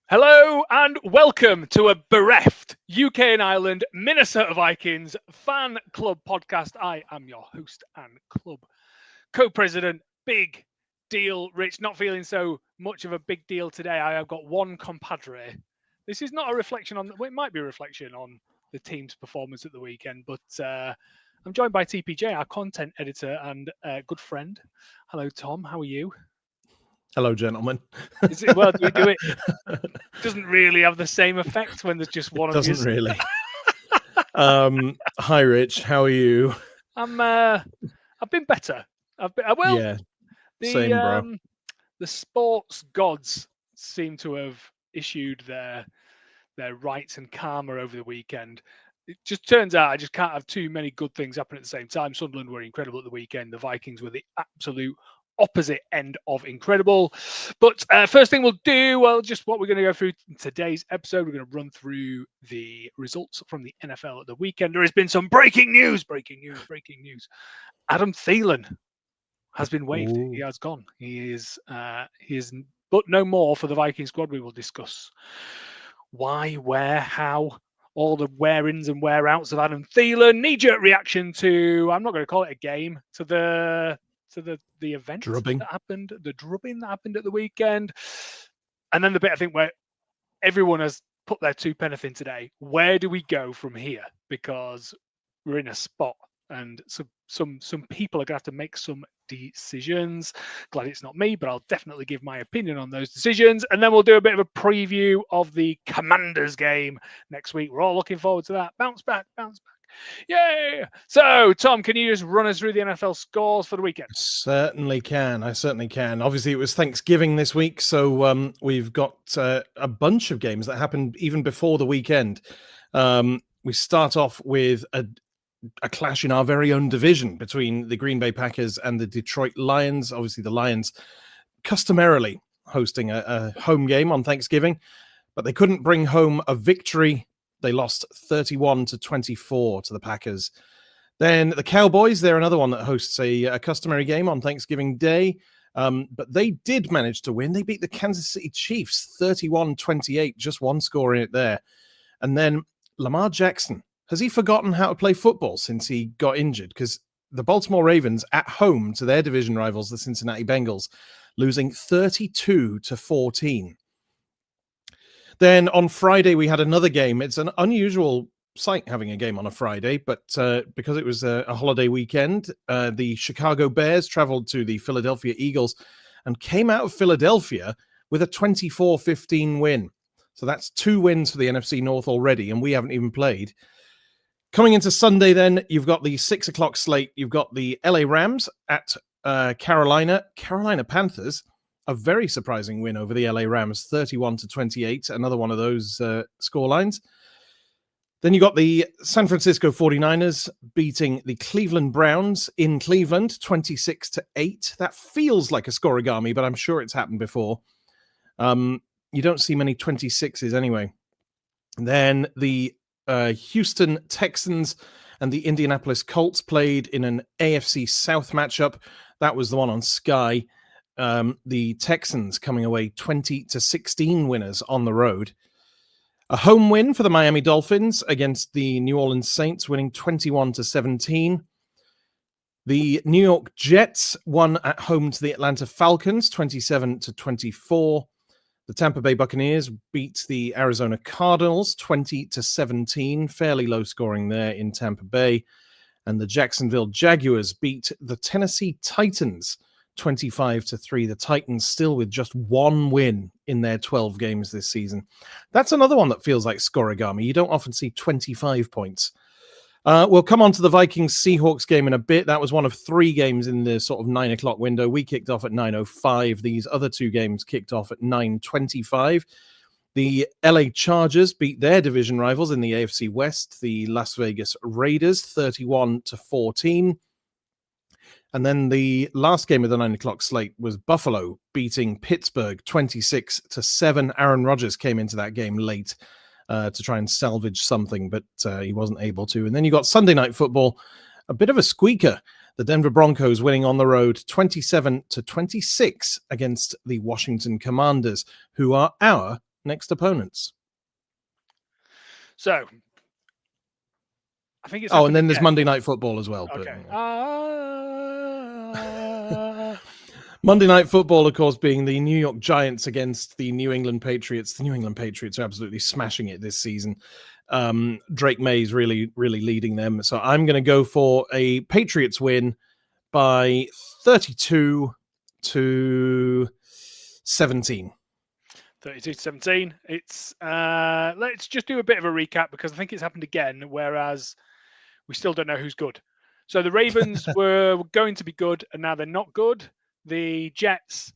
Hello and welcome to a bereft UK and Ireland Minnesota Vikings fan club podcast. I am your host and club co-president, Big Deal Rich. Not feeling so much of a big deal today. I have got one compadre. This is not a reflection on, well, it might be a reflection on the team's performance at the weekend, but I'm joined by TPJ, our content editor and good friend. Hello, Tom. How are you? Hello, gentlemen. Well, do we do it? Doesn't really have the same effect when there's just one of you. Doesn't really. Hi, Rich. How are you? I've been better. Yeah, same, bro. The sports gods seem to have issued their rights and karma over the weekend. It just turns out I just can't have too many good things happen at the same time. Sunderland were incredible at the weekend. The Vikings were the absolute opposite end of incredible. But first thing we'll do, well, just what we're going to go through in today's episode. We're going to run through the results from the NFL at the weekend. There has been some breaking news. Adam Thielen has been waived. Ooh. He has gone. He is but no more for the Viking squad. We will discuss why, where, how, all the wear-ins and wear-outs of Adam Thielen. Knee-jerk reaction to, I'm not going to call it a game, to the event that happened, the drubbing that happened at the weekend. And then the bit, I think, where everyone has put their two penneth in today. Where do we go from here? Because we're in a spot and some people are going to have to make some decisions. Glad it's not me, but I'll definitely give my opinion on those decisions. And then we'll do a bit of a preview of the Commanders game next week. We're all looking forward to that. Bounce back. Yay! So, Tom, can you just run us through the NFL scores for the weekend? I certainly can. Obviously, it was Thanksgiving this week, so we've got a bunch of games that happened even before the weekend. We start off with a clash in our very own division between the Green Bay Packers and the Detroit Lions. Obviously, the Lions customarily hosting a home game on Thanksgiving, but they couldn't bring home a victory. They lost 31-24 to the Packers. Then the Cowboys, they're another one that hosts a customary game on Thanksgiving Day, but they did manage to win. They beat the Kansas City Chiefs 31-28, just one score in it there. And then Lamar Jackson, has he forgotten how to play football since he got injured? Because the Baltimore Ravens at home to their division rivals, the Cincinnati Bengals, losing 32-14. Then on Friday, we had another game. It's an unusual sight having a game on a Friday, but because it was a holiday weekend, the Chicago Bears traveled to the Philadelphia Eagles and came out of Philadelphia with a 24-15 win. So that's 2 wins for the NFC North already, and we haven't even played. Coming into Sunday, then, you've got the 6 o'clock slate. You've got the LA Rams at Carolina Panthers. A very surprising win over the LA Rams, 31-28, another one of those score lines. Then you got the San Francisco 49ers beating the Cleveland Browns in Cleveland, 26-8. That feels like a scorigami, but I'm sure it's happened before. You don't see many 26s anyway. Then the Houston Texans and the Indianapolis Colts played in an AFC South matchup. That was the one on Sky. The Texans coming away 20-16 winners on the road. A home win for the Miami Dolphins against the New Orleans Saints, winning 21-17. The New York Jets won at home to the Atlanta Falcons, 27-24. The Tampa Bay Buccaneers beat the Arizona Cardinals, 20-17. Fairly low scoring there in Tampa Bay. And the Jacksonville Jaguars beat the Tennessee Titans, 25-3. The Titans still with just 1 win in their 12 games this season. That's another one that feels like scorigami. You don't often see 25 points. We'll come on to the Vikings-Seahawks game in a bit. That was one of 3 games in the sort of 9 o'clock window. We kicked off at 9:05. These other 2 games kicked off at 9:25. The LA Chargers beat their division rivals in the AFC West, the Las Vegas Raiders, 31-14. And then the last game of the 9 o'clock slate was Buffalo beating Pittsburgh 26-7. Aaron Rodgers came into that game late to try and salvage something, but he wasn't able to. And then you got Sunday Night Football, a bit of a squeaker. The Denver Broncos winning on the road 27-26 against the Washington Commanders, who are our next opponents. So, I think it's and then there's again. Monday Night Football as well. Okay. Monday Night Football, of course, being the New York Giants against the New England Patriots. The New England Patriots are absolutely smashing it this season. Drake May's really, really leading them. So I'm going to go for a Patriots win by 32-17. 32-17. It's let's just do a bit of a recap because I think it's happened again, whereas we still don't know who's good. So the Ravens were going to be good, and now they're not good. The Jets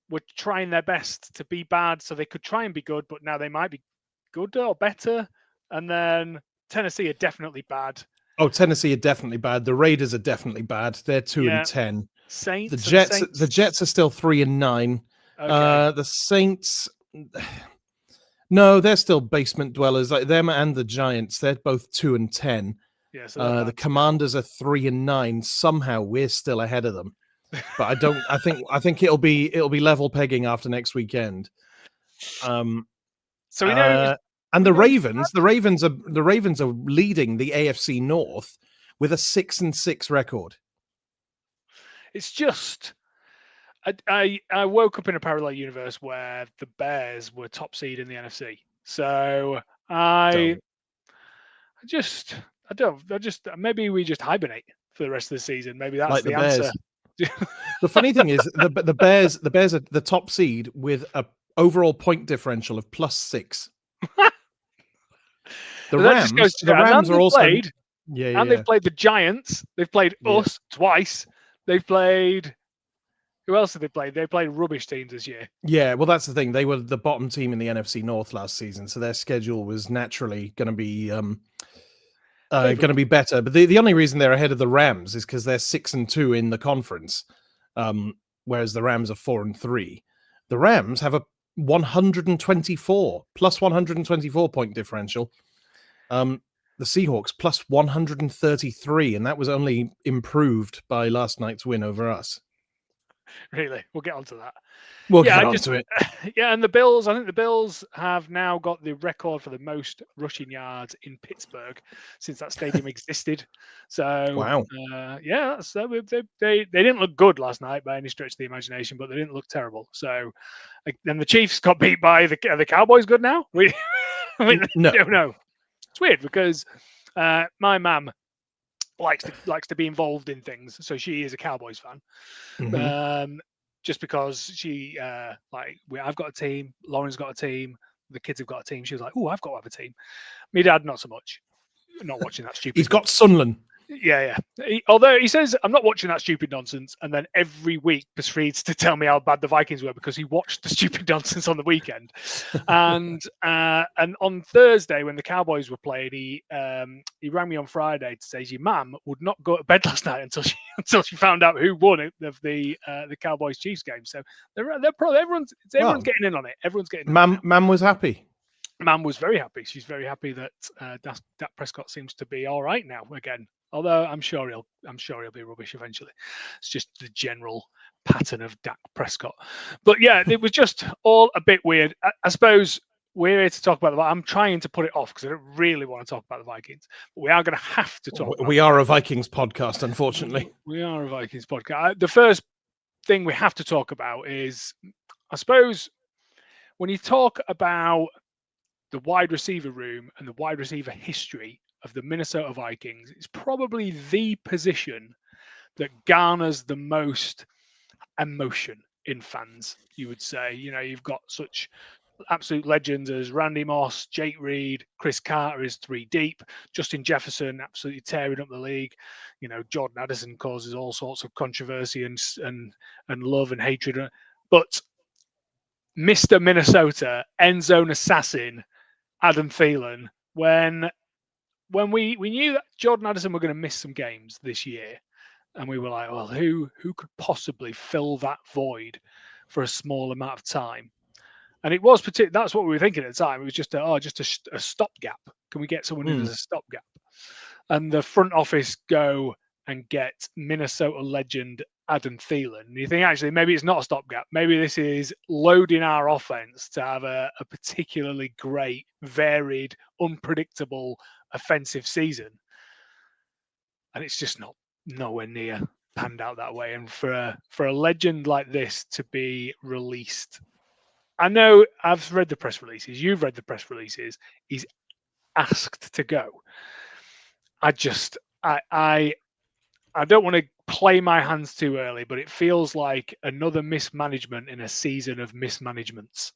were trying their best to be bad, so they could try and be good, but now they might be good or better. And then Tennessee are definitely bad. Oh, Tennessee are definitely bad. The Raiders are definitely bad. They're 2-10. Saints. The Jets are still 3-9. Okay. The Saints, no, they're still basement dwellers. Like them and the Giants, they're both 2-10. Yeah, so the Commanders are 3-9. Somehow we're still ahead of them, but I don't. I think it'll be level pegging after next weekend. So we know. And the Ravens are leading the AFC North with a 6-6 record. It's just. I woke up in a parallel universe where the Bears were top seed in the NFC. So maybe we just hibernate for the rest of the season. Maybe that's like the Bears. answer. The funny thing is the Bears are the top seed with a overall point differential of +6. The Rams are also played. Yeah. And they've played the Giants. They've played us twice. They've played. Who else did they play? They played rubbish teams this year. Yeah, well, that's the thing. They were the bottom team in the NFC North last season, so their schedule was naturally going to be better. But the only reason they're ahead of the Rams is because they're 6-2 in the conference, whereas the Rams are 4-3. The Rams have a 124 point differential. The Seahawks plus 133, and that was only improved by last night's win over us. Really, we'll get onto that. We'll get onto it. Yeah, and the Bills. I think the Bills have now got the record for the most rushing yards in Pittsburgh since that stadium existed. So, wow. So they didn't look good last night by any stretch of the imagination, but they didn't look terrible. So, then the Chiefs got beat by the Cowboys. Good now? No. It's weird because my mum likes to be involved in things, so she is a Cowboys fan. Mm-hmm. Just because she I've got a team, Lauren's got a team, the kids have got a team. She was like, "Oh, I've got to have a team." My dad, not so much. Not watching that stupid. He's got Sunderland. Yeah. Although he says, "I'm not watching that stupid nonsense," and then every week proceeds to tell me how bad the Vikings were because he watched the stupid nonsense on the weekend. And on Thursday when the Cowboys were playing, he rang me on Friday to say your mum would not go to bed last night until she found out who won the Cowboys Chiefs game. So they're probably everyone's getting in on it. Everyone's getting. Mum was happy. Mum was very happy. She's very happy that Dak Prescott seems to be all right now again. Although I'm sure he'll be rubbish eventually. It's just the general pattern of Dak Prescott. But yeah, it was just all a bit weird. I suppose we're here to talk about I'm trying to put it off because I don't really want to talk about the Vikings. But we are going to have to talk. We are a Vikings podcast, unfortunately. We are a Vikings podcast. The first thing we have to talk about is, I suppose, when you talk about the wide receiver room and the wide receiver history of the Minnesota Vikings, it's probably the position that garners the most emotion in fans, you would say. You know, you've got such absolute legends as Randy Moss, Jake Reed, Chris Carter is 3 deep, Justin Jefferson absolutely tearing up the league. You know, Jordan Addison causes all sorts of controversy and love and hatred. But Mr. Minnesota, end zone assassin, Adam Thielen, when we knew that Jordan Addison were going to miss some games this year, and we were like, well, who could possibly fill that void for a small amount of time? And it was that's what we were thinking at the time. It was just a stopgap. Can we get someone in as a stopgap? And the front office go and get Minnesota legend Adam Thielen. You think actually maybe it's not a stopgap. Maybe this is loading our offense to have a particularly great, varied, unpredictable offensive season. And it's just nowhere near panned out that way. And for a legend like this to be released, I know I've read the press releases. You've read the press releases. He's asked to go. I don't want to play my hands too early, but it feels like another mismanagement in a season of mismanagements.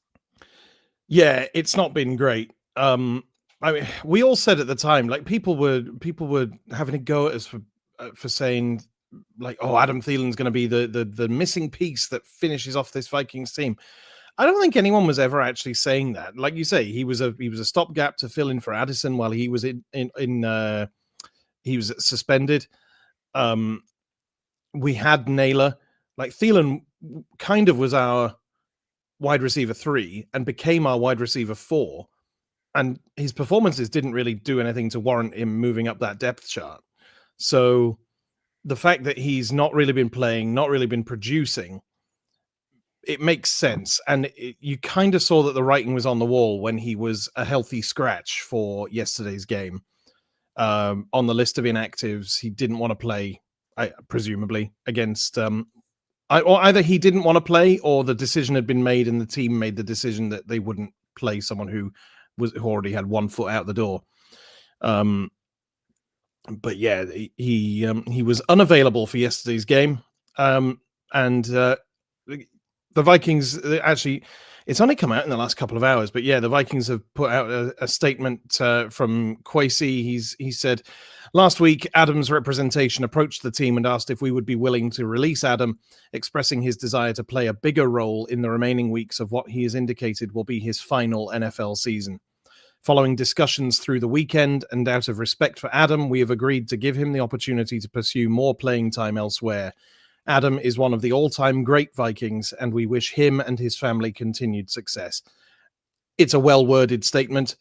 Yeah, it's not been great. I mean, we all said at the time, like people were having a go at us for saying, like, oh, Adam Thielen's going to be the missing piece that finishes off this Vikings team. I don't think anyone was ever actually saying that. Like you say, he was a stopgap to fill in for Addison while he was he was suspended. We had Naylor. Like Thielen kind of was our wide receiver 3 and became our wide receiver 4. And his performances didn't really do anything to warrant him moving up that depth chart. So the fact that he's not really been playing, not really been producing, it makes sense. And you kind of saw that the writing was on the wall when he was a healthy scratch for yesterday's game. On the list of inactives, he didn't want to play, presumably, against... or either he didn't want to play or the decision had been made and the team made the decision that they wouldn't play someone who already had one foot out the door. But yeah, he was unavailable for yesterday's game. And the Vikings, actually, it's only come out in the last couple of hours, but yeah, the Vikings have put out a statement from Kwesi. He said, last week, Adam's representation approached the team and asked if we would be willing to release Adam, expressing his desire to play a bigger role in the remaining weeks of what he has indicated will be his final NFL season. Following discussions through the weekend and out of respect for Adam, we have agreed to give him the opportunity to pursue more playing time elsewhere. Adam is one of the all-time great Vikings, and we wish him and his family continued success. It's a well-worded statement.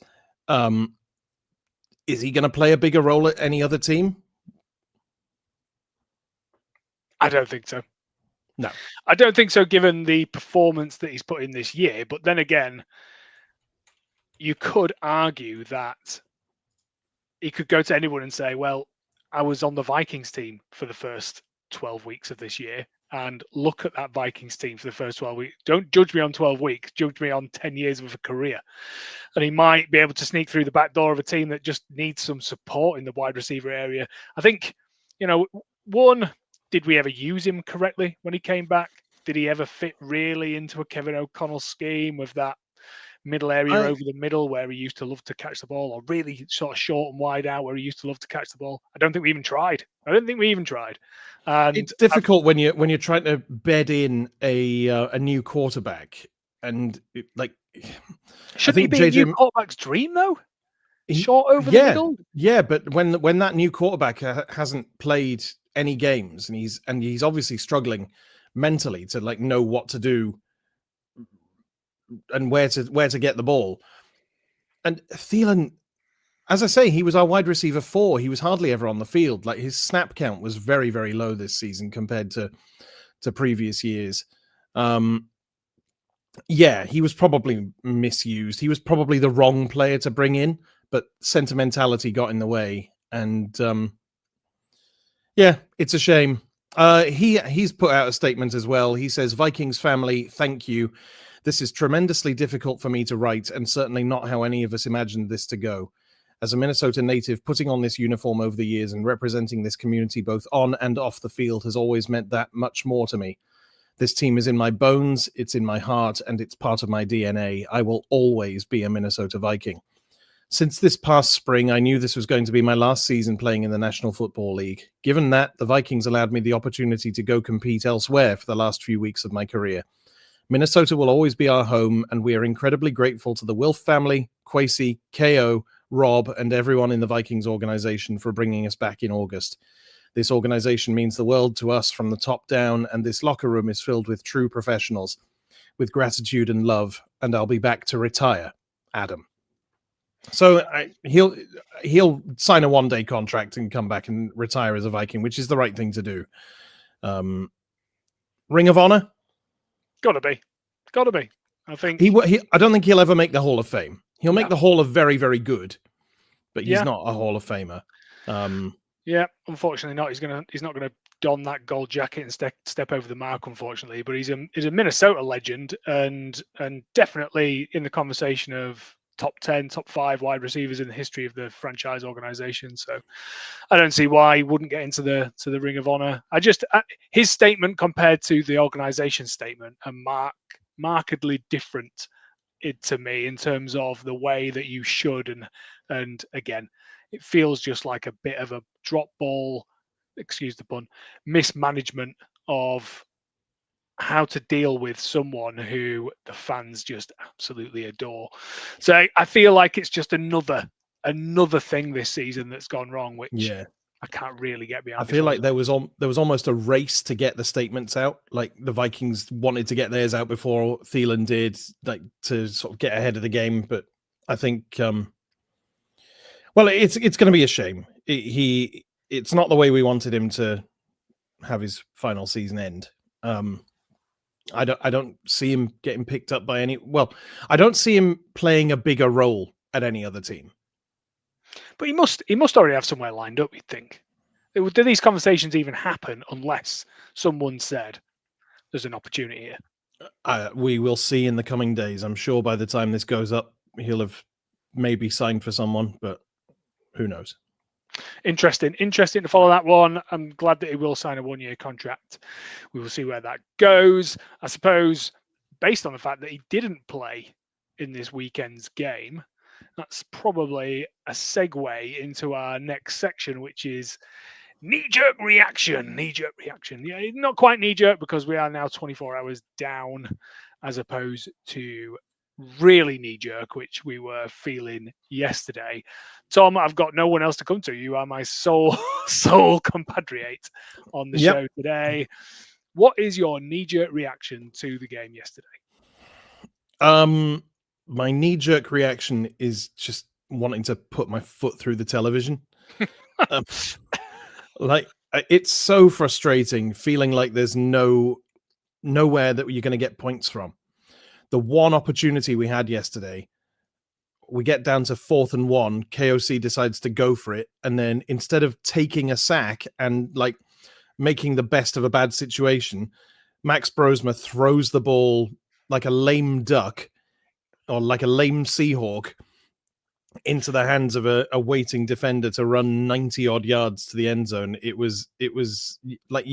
Is he going to play a bigger role at any other team? I don't think so. No. I don't think so, given the performance that he's put in this year. But then again, you could argue that he could go to anyone and say, well, I was on the Vikings team for the first 12 weeks of this year, and look at that Vikings team for the first 12 weeks. Don't judge me on 12 weeks, judge me on 10 years of a career. And he might be able to sneak through the back door of a team that just needs some support in the wide receiver area. I think, one, did we ever use him correctly when he came back? Did he ever fit really into a Kevin O'Connell scheme with that middle area over the middle where he used to love to catch the ball, or really sort of short and wide out where he used to love to catch the ball? I don't think we even tried. And it's difficult when you're trying to bed in a new quarterback, and shouldn't he be a new quarterback's dream though? Short over the middle. Yeah, but when that new quarterback hasn't played any games and he's obviously struggling mentally to know what to do and where to get the ball. And Thielen, as I say, he was our wide receiver 4. He was hardly ever on the field. Like, his snap count was very, very low this season compared to previous years. Yeah, he was probably misused. He was probably the wrong player to bring in, but sentimentality got in the way. And yeah, it's a shame. He's put out a statement as well. He says, Vikings family, thank you. This is tremendously difficult for me to write, and certainly not how any of us imagined this to go. As a Minnesota native, putting on this uniform over the years and representing this community both on and off the field has always meant that much more to me. This team is in my bones, it's in my heart, and it's part of my DNA. I will always be a Minnesota Viking. Since this past spring, I knew this was going to be my last season playing in the National Football League. Given that, the Vikings allowed me the opportunity to go compete elsewhere for the last few weeks of my career. Minnesota will always be our home, and we are incredibly grateful to the Wilf family, Kwesi, KO, Rob, and everyone in the Vikings organization for bringing us back in August. This organization means the world to us from the top down, and this locker room is filled with true professionals, with gratitude and love, and I'll be back to retire, Adam. So he'll sign a one-day contract and come back and retire as a Viking, which is the right thing to do. Ring of Honor? Gotta be. I think I don't think he'll ever make the Hall of Fame. He'll make No. the Hall of Very, Very Good, but he's Yeah. not a Hall of Famer. Yeah, unfortunately not. He's not gonna don that gold jacket and step over the mark, unfortunately. But he's a Minnesota legend and definitely in the conversation of top 10, top 5 wide receivers in the history of the franchise organization. So I don't see why he wouldn't get into the Ring of Honor. His statement compared to the organization statement are markedly different to me in terms of the way that you should and again, it feels just like a bit of a drop ball, excuse the pun, mismanagement of how to deal with someone who the fans just absolutely adore. So I feel like it's just another thing this season that's gone wrong, which I can't really get behind. I feel like there was almost a race to get the statements out. Like the Vikings wanted to get theirs out before Thielen did, like to sort of get ahead of the game. But I think, well, it's going to be a shame. It's not the way we wanted him to have his final season end. I don't see him getting picked up by any. Well, I don't see him playing a bigger role at any other team. But he must already have somewhere lined up. You'd think. Do these conversations even happen unless someone said there's an opportunity here? We will see in the coming days. I'm sure by the time this goes up, he'll have maybe signed for someone, but who knows? Interesting to follow that one. I'm glad that he will sign a 1-year contract. We will see where that goes. I suppose, based on the fact that he didn't play in this weekend's game, that's probably a segue into our next section, which is knee-jerk reaction. Yeah, not quite knee-jerk because we are now 24 hours down as opposed to really knee-jerk, which we were feeling yesterday. Tom, I've got no one else to come to. You are my sole compatriot on the show today. What is your knee-jerk reaction to the game yesterday? My knee-jerk reaction is just wanting to put my foot through the television. Like, it's so frustrating feeling like there's nowhere that you're going to get points from. The one opportunity we had yesterday, we get down to 4th and 1, KOC decides to go for it, and then instead of taking a sack and like making the best of a bad situation, Max Brosma throws the ball like a lame duck or like a lame Seahawk into the hands of a waiting defender to run 90 odd yards to the end zone. It was like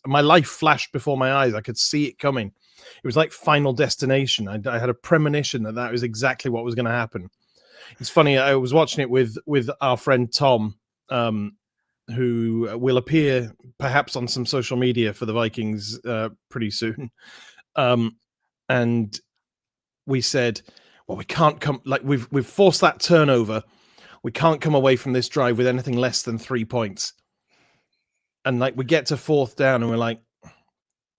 my life flashed before my eyes. I could see it coming. It was like Final Destination. I had a premonition that was exactly what was going to happen. It's funny. I was watching it with our friend Tom, who will appear perhaps on some social media for the Vikings pretty soon. And we said, well, we can't come, like we've forced that turnover. We can't come away from this drive with anything less than 3 points. And like we get to 4th down and we're like,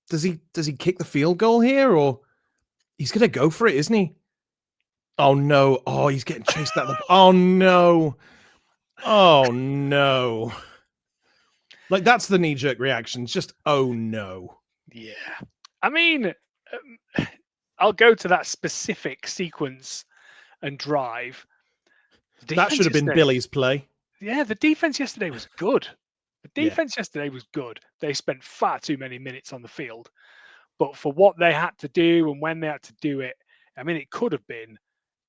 does he kick the field goal here, or he's going to go for it, isn't he? Oh no. Oh, he's getting chased out oh no. Oh no. Like that's the knee-jerk reaction. It's just, oh no. Yeah. I mean, I'll go to that specific sequence and drive. That should have been Billy's play. Yeah, the defense yesterday was good. Yesterday was good. They spent far too many minutes on the field. But for what they had to do and when they had to do it, I mean, it could have been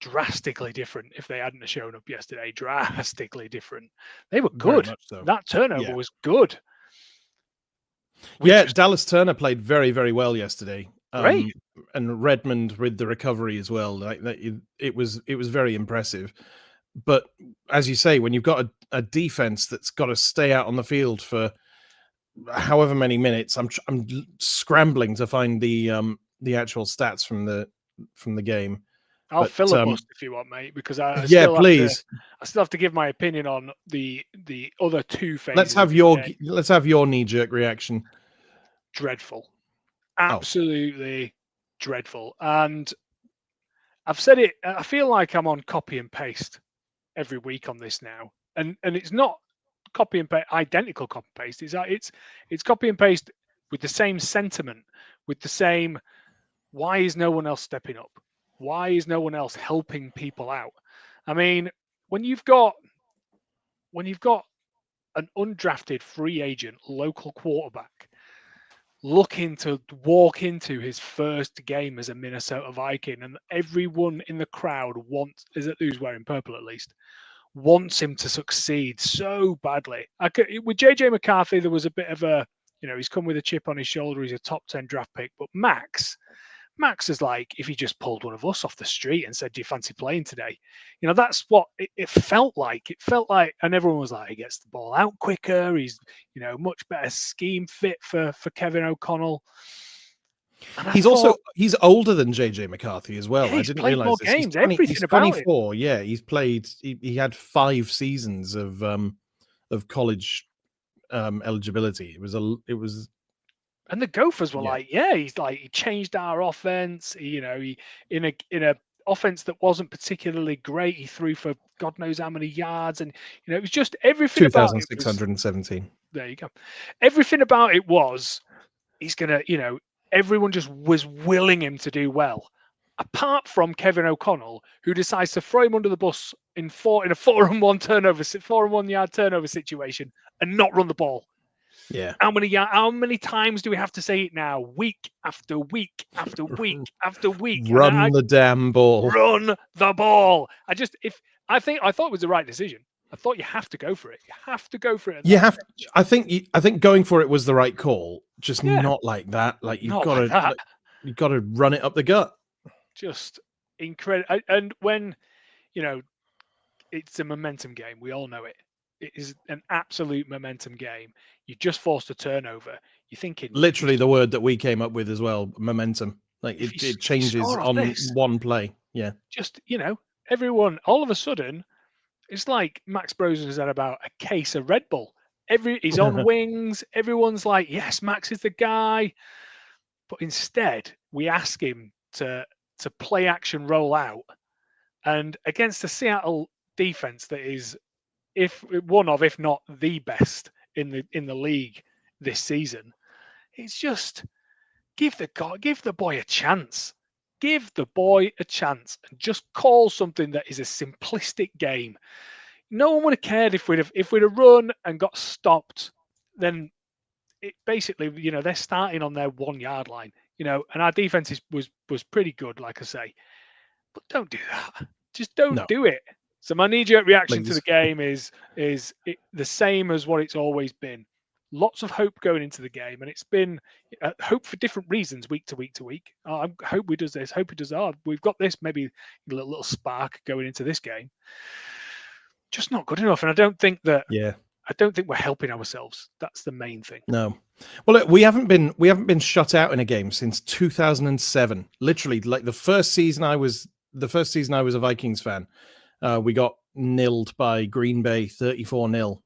drastically different if they hadn't shown up yesterday. Drastically different. They were good. So. That turnover was good. Dallas Turner played very, very well yesterday. Great. And Redmond with the recovery as well. Like it was very impressive. But as you say, when you've got a defense that's got to stay out on the field for however many minutes, I'm scrambling to find the actual stats from the game. I'll filibuster if you want, mate, because I still have to give my opinion on the other two phases. Let's have your knee-jerk reaction. Dreadful, absolutely dreadful. And I've said it. I feel like I'm on copy and paste every week on this now, and it's not copy and paste, identical copy and paste. It's copy and paste with the same sentiment, with the same, why is no one else stepping up? Why is no one else helping people out? I mean, when you've got an undrafted free agent local quarterback looking to walk into his first game as a Minnesota Viking, and everyone in the crowd wants, who's wearing purple at least, wants him to succeed so badly. With JJ McCarthy, there was a bit of a, he's come with a chip on his shoulder. He's a top 10 draft pick. But Max is like, if he just pulled one of us off the street and said, do you fancy playing today? That's what it felt like. It felt like, and everyone was like, he gets the ball out quicker. He's, much better scheme fit for Kevin O'Connell. And he's older than JJ McCarthy as well. Yeah, I didn't realize more this. Games, he's 24. Yeah, he's played. He had 5 seasons of college eligibility. It was. And the Gophers were like, he's like, he changed our offense. He in a offense that wasn't particularly great, he threw for God knows how many yards, and it was just everything about it. 2,617. There you go. Everything about it was, he's gonna, everyone just was willing him to do well, apart from Kevin O'Connell, who decides to throw him under the bus in a 4-and-1 yard turnover situation and not run the ball. Yeah. How many times do we have to say it now? Week after week after week after week. Run the damn ball. Run the ball. I thought it was the right decision. I thought you have to go for it. You have to go for it. I think going for it was the right call. Just not like that. Like you've got to run it up the gut. Just incredible. And when it's a momentum game, we all know it. It is an absolute momentum game. You just forced a turnover. You're thinking literally the word that we came up with as well. Momentum. Like it changes on one play. Yeah. Just everyone all of a sudden, it's like Max Brosen has had about a case of Red Bull. He's on wings. Everyone's like, yes, Max is the guy. But instead, we ask him to play action roll out, and against the Seattle defense that is, if not the best in the league this season, it's just give the boy a chance. Give the boy a chance and just call something that is a simplistic game. No one would have cared if we'd have run and got stopped. Then it basically, they're starting on their 1 yard line, and our defense was pretty good, like I say. But don't do that. Just don't do it. So my knee-jerk reaction to the game is the same as what it's always been. Lots of hope going into the game, and it's been hope for different reasons week to week to week. I hope we does this. Hope it does. We've got this. Maybe a little spark going into this game. Just not good enough, and I don't think that. Yeah. I don't think we're helping ourselves. That's the main thing. No. Well, look, we haven't been shut out in a game since 2007. Literally, like the first season I was a Vikings fan. We got nilled by Green Bay 34-0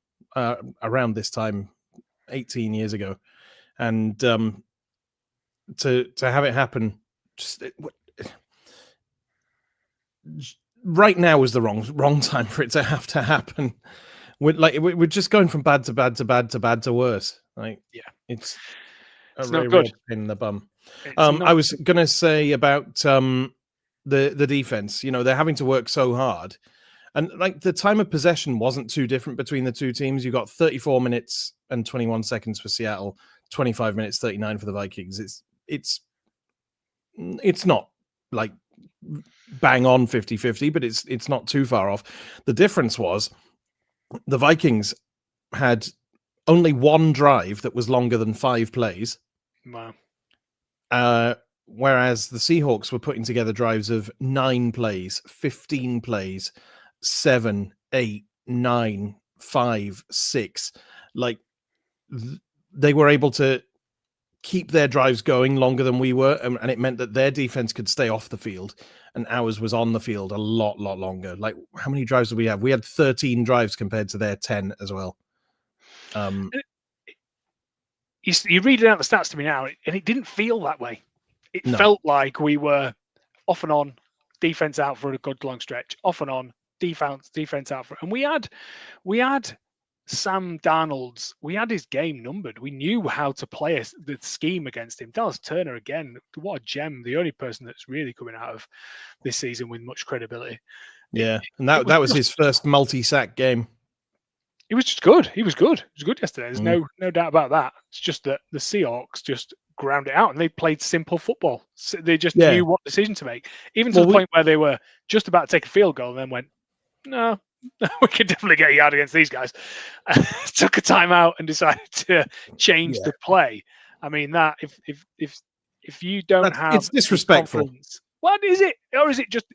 around this time 18 years ago. And to have it happen right now is the wrong time for it to have to happen. We're just going from bad to bad to bad to bad to worse. It's not good. In the bum. I was going to say about the defense. They're having to work so hard, and like the time of possession wasn't too different between the two teams. You got 34 minutes and 21 seconds for Seattle, 25 minutes 39 for the Vikings. It's not like bang on 50-50, but it's not too far off. The difference was the Vikings had only one drive that was longer than 5 plays. Wow. Whereas the Seahawks were putting together drives of 9 plays, 15 plays, 7, 8, 9, 5, 6. Like they were able to keep their drives going longer than we were, and it meant that their defense could stay off the field and ours was on the field a lot longer. Like, how many drives did we have? We had 13 drives compared to their 10 as well. You're reading out the stats to me now, and it didn't feel that way. It felt like we were off and on, defense out for a good long stretch, off and on, defense out for, and we had Sam Darnold's, we had his game numbered. We knew how to play the scheme against him. Dallas Turner, again, what a gem. The only person that's really coming out of this season with much credibility. Yeah, and that was his first multi-sack game. He was just good. He was good. He was good yesterday. There's no doubt about that. It's just that the Seahawks just ground it out and they played simple football. So they just knew what decision to make, even to the point where they were just about to take a field goal and then went, no, we can definitely get a yard against these guys. Took a timeout and decided to change the play. I mean, that if you don't have, it's disrespectful. What is it? Or is it just?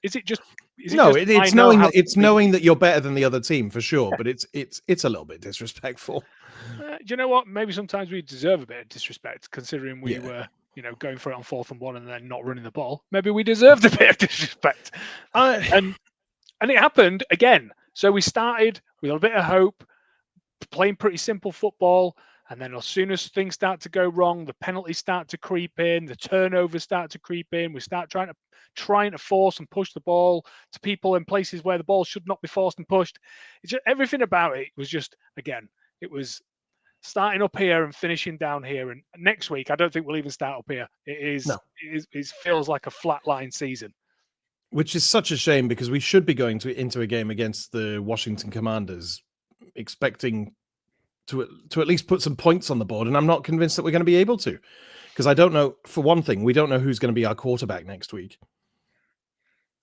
It's knowing that you're better than the other team for sure, but it's a little bit disrespectful. Do you know what? Maybe sometimes we deserve a bit of disrespect, considering we were, going for it on 4th and 1 and then not running the ball. Maybe we deserved a bit of disrespect, and it happened again. So we started with a bit of hope, playing pretty simple football. And then as soon as things start to go wrong, the penalties start to creep in, the turnovers start to creep in. We start trying to force and push the ball to people in places where the ball should not be forced and pushed. It's just, everything about it was just, again, it was starting up here and finishing down here. And next week, I don't think we'll even start up here. It feels like a flatline season. Which is such a shame, because we should be going into a game against the Washington Commanders expecting to at least put some points on the board, and I'm not convinced that we're going to be able to, because I don't know. For one thing, we don't know who's going to be our quarterback next week.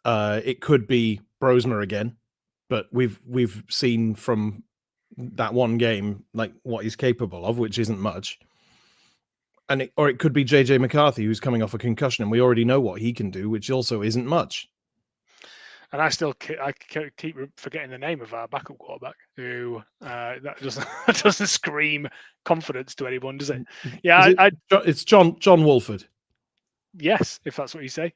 It could be Brosmer again, but we've seen from that one game like what he's capable of, which isn't much. Or it could be JJ McCarthy, who's coming off a concussion, and we already know what he can do, which also isn't much. And I keep forgetting the name of our backup quarterback, who that doesn't scream confidence to anyone, does it? Yeah, it's John Wolford. Yes, if that's what you say.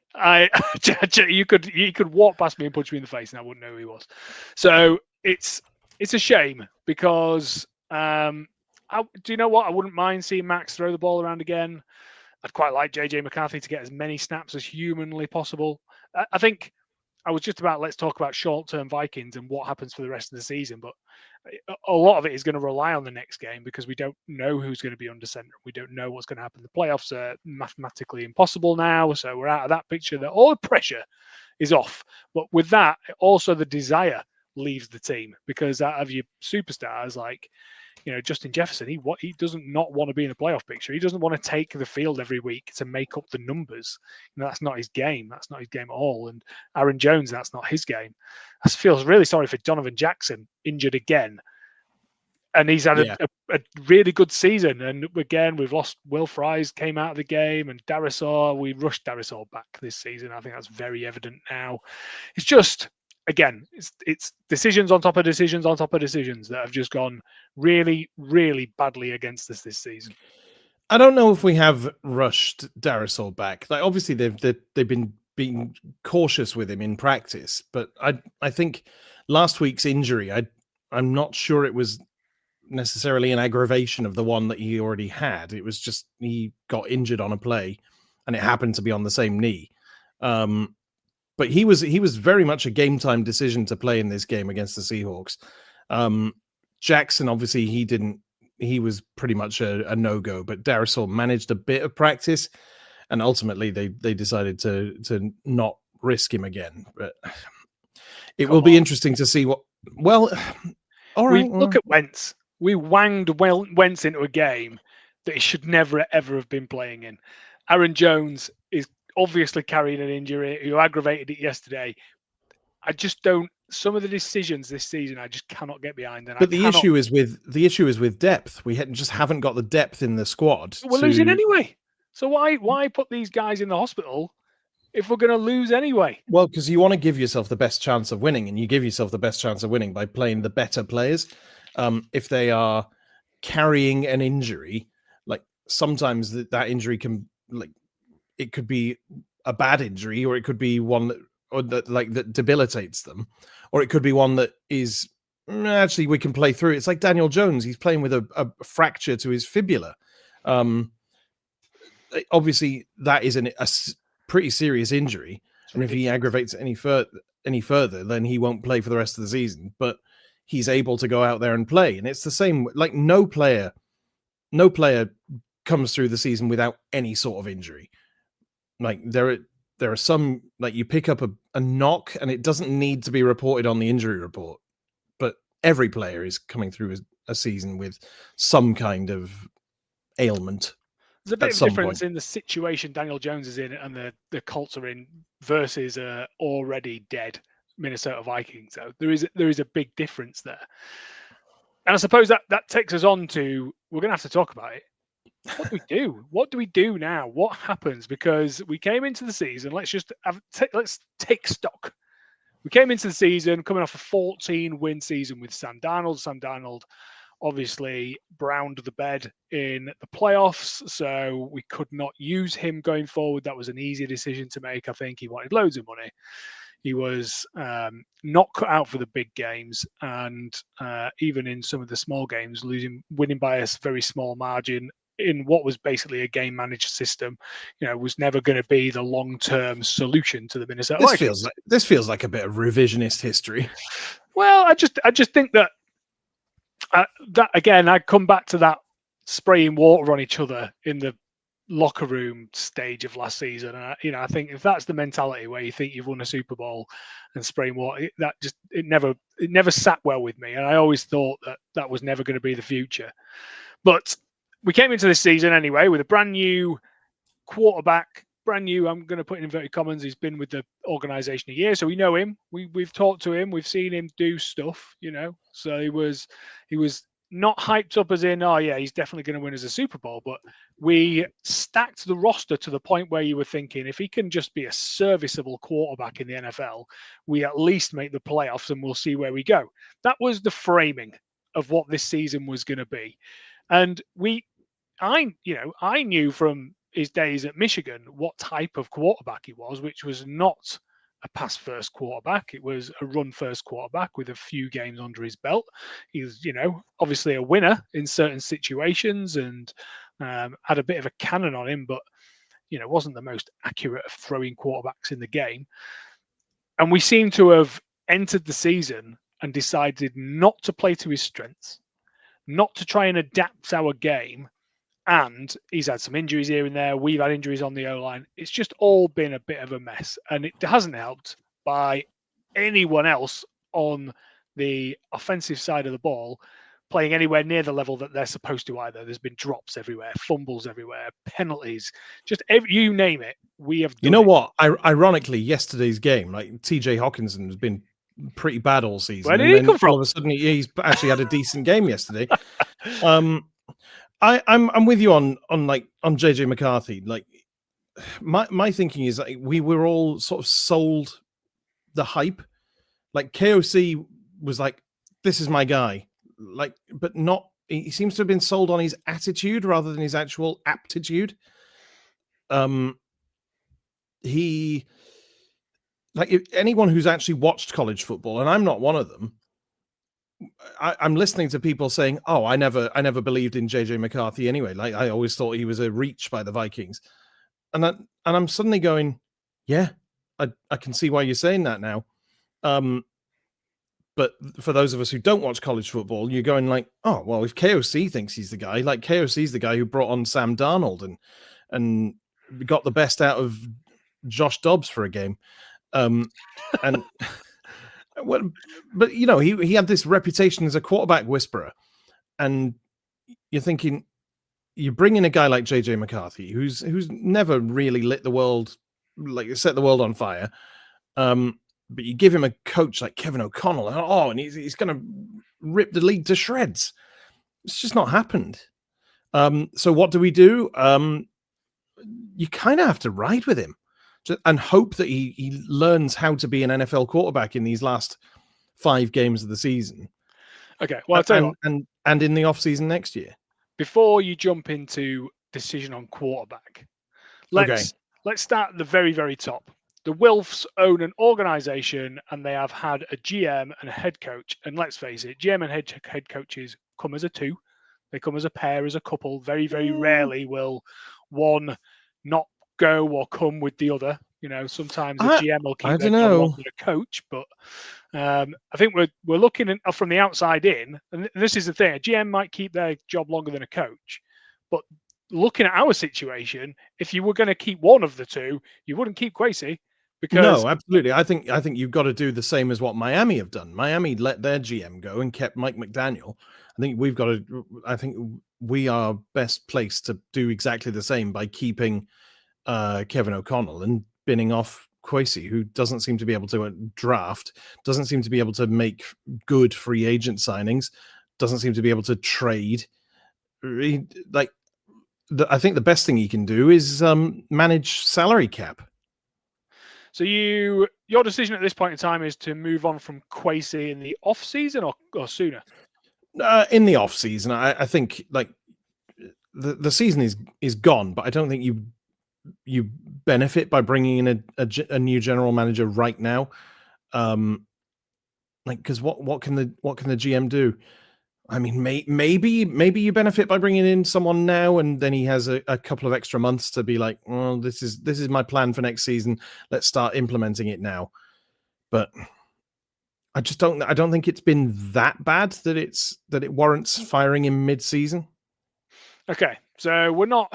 You could walk past me and punch me in the face, and I wouldn't know who he was. So it's a shame, because do you know what? I wouldn't mind seeing Max throw the ball around again. I'd quite like JJ McCarthy to get as many snaps as humanly possible. I think I was just about, let's talk about short-term Vikings and what happens for the rest of the season. But a lot of it is going to rely on the next game, because we don't know who's going to be under center. We don't know what's going to happen. The playoffs are mathematically impossible now. So we're out of that picture. That all the pressure is off. But with that, also the desire leaves the team, because out of your superstars, like, Justin Jefferson, he doesn't not want to be in the playoff picture. He doesn't want to take the field every week to make up the numbers. That's not his game. That's not his game at all. And Aaron Jones, that's not his game. I feel really sorry for Donovan Jackson, injured again. And he's had a really good season. And again, we've lost Will Fries, came out of the game, and Darisaw, we rushed Darisaw back this season. I think that's very evident now. It's just, again, it's decisions on top of decisions on top of decisions that have just gone really, really badly against us this season. I don't know if we have rushed Darisaw back. Like, obviously they've been being cautious with him in practice, but I think last week's injury, I'm not sure it was necessarily an aggravation of the one that he already had. It was just he got injured on a play, and it happened to be on the same knee. But he was very much a game time decision to play in this game against the Seahawks. Jackson, obviously, he was pretty much a no-go, but Darisaw managed a bit of practice, and ultimately they decided to not risk him again. But it will be interesting to see what. Well, all right. Look at Wentz. We wanged Wentz into a game that he should never ever have been playing in. Aaron Jones is obviously carrying an injury, who aggravated it yesterday. I just don't. Some of the decisions this season, I just cannot get behind. But the issue is with depth. We just haven't got the depth in the squad. We're losing anyway. So why put these guys in the hospital if we're going to lose anyway? Well, because you want to give yourself the best chance of winning, and you give yourself the best chance of winning by playing the better players. If they are carrying an injury, like sometimes that injury can, like, it could be a bad injury, or it could be one that debilitates them, or it could be one that is actually we can play through. It's like Daniel Jones; he's playing with a fracture to his fibula. Obviously, that is a pretty serious injury, and if he aggravates it any further, then he won't play for the rest of the season. But he's able to go out there and play. And it's the same, like no player comes through the season without any sort of injury. Like there are some, like you pick up a knock and it doesn't need to be reported on the injury report, but every player is coming through a season with some kind of ailment. There's a bit of some difference point. in the situation Daniel Jones is in and the Colts are in versus already dead Minnesota Vikings. So there is a big difference there. And I suppose that takes us on to, we're going to have to talk about it. What do we do? What do we do now? What happens? Because we came into the season, let's take stock. We came into the season coming off a 14-win season with Sam Darnold. Sam Darnold obviously browned the bed in the playoffs, so we could not use him going forward. That was an easy decision to make. I think he wanted loads of money. He was not cut out for the big games, and even in some of the small games, winning by a very small margin in what was basically a game managed system, was never going to be the long-term solution to the Minnesota Vikings. This feels like a bit of revisionist history. Well, I just think that that again, I come back to that spraying water on each other in the locker room stage of last season. And I think if that's the mentality where you think you've won a Super Bowl and spraying water, it never sat well with me. And I always thought that was never going to be the future. But we came into this season anyway with a brand new quarterback. Brand new, I'm going to put in inverted commas. He's been with the organization a year, so we know him. We've talked to him. We've seen him do stuff, So he was not hyped up as in, oh yeah, he's definitely going to win as a Super Bowl. But we stacked the roster to the point where you were thinking, if he can just be a serviceable quarterback in the NFL, we at least make the playoffs and we'll see where we go. That was the framing of what this season was going to be. And I knew from his days at Michigan what type of quarterback he was, which was not a pass-first quarterback. It was a run-first quarterback with a few games under his belt. He was, obviously a winner in certain situations and had a bit of a cannon on him, but, wasn't the most accurate of throwing quarterbacks in the game. And we seem to have entered the season and decided not to play to his strengths, not to try and adapt our game. And he's had some injuries here and there. We've had injuries on the O-line. It's just all been a bit of a mess. And it hasn't helped by anyone else on the offensive side of the ball playing anywhere near the level that they're supposed to either. There's been drops everywhere, fumbles everywhere, penalties, just you name it. We have done it. What? Ironically, yesterday's game, like TJ Hawkinson has been pretty bad all season. Where did he come from? All of a sudden, he's actually had a decent game yesterday. I'm with you on JJ McCarthy. Like my thinking is like we were all sort of sold the hype. Like KOC was like, this is my guy. Like, but not. He seems to have been sold on his attitude rather than his actual aptitude. He, like, if anyone who's actually watched college football, and I'm not one of them. I'm listening to people saying, "Oh, I never believed in JJ McCarthy anyway. Like, I always thought he was a reach by the Vikings," and I'm suddenly going, "Yeah, I can see why you're saying that now." But for those of us who don't watch college football, you're going like, "Oh, well, if KOC thinks he's the guy, like KOC's the guy who brought on Sam Darnold and got the best out of Josh Dobbs for a game," and. Well, but he had this reputation as a quarterback whisperer, and you're thinking you bring in a guy like JJ McCarthy, who's never really set the world on fire, but you give him a coach like Kevin O'Connell, and he's going to rip the league to shreds. It's just not happened. So what do? You kind of have to ride with him. And hope that he learns how to be an NFL quarterback in these last 5 games of the season. Okay, well, I'll tell you what. And in the offseason next year. Before you jump into decision on quarterback, let's start at the very, very top. The Wilfs own an organization and they have had a GM and a head coach. And let's face it, GM and head coaches come as a two. They come as a pair, as a couple. Very, very rarely will one not go or come with the other. Sometimes the GM will keep their job longer than a coach, but I think we're looking at, from the outside in, and this is the thing: a GM might keep their job longer than a coach, but looking at our situation, if you were going to keep one of the two, you wouldn't keep Kwesi. Because no, absolutely. I think you've got to do the same as what Miami have done. Miami let their GM go and kept Mike McDaniel. I think we've got to. I think we are best placed to do exactly the same by keeping Kevin O'Connell and binning off Kwesi, who doesn't seem to be able to draft, doesn't seem to be able to make good free agent signings, doesn't seem to be able to trade. I think the best thing he can do is manage salary cap. So your decision at this point in time is to move on from Kwesi in the off season or sooner? In the off season, I think like the season is gone, but I don't think you benefit by bringing in a new general manager right now. Because what can the GM do? I mean, maybe you benefit by bringing in someone now, and then he has a couple of extra months to be like, well, this is my plan for next season. Let's start implementing it now. But I just don't. I don't think it's been that bad that it warrants firing him mid-season. Okay, so we're not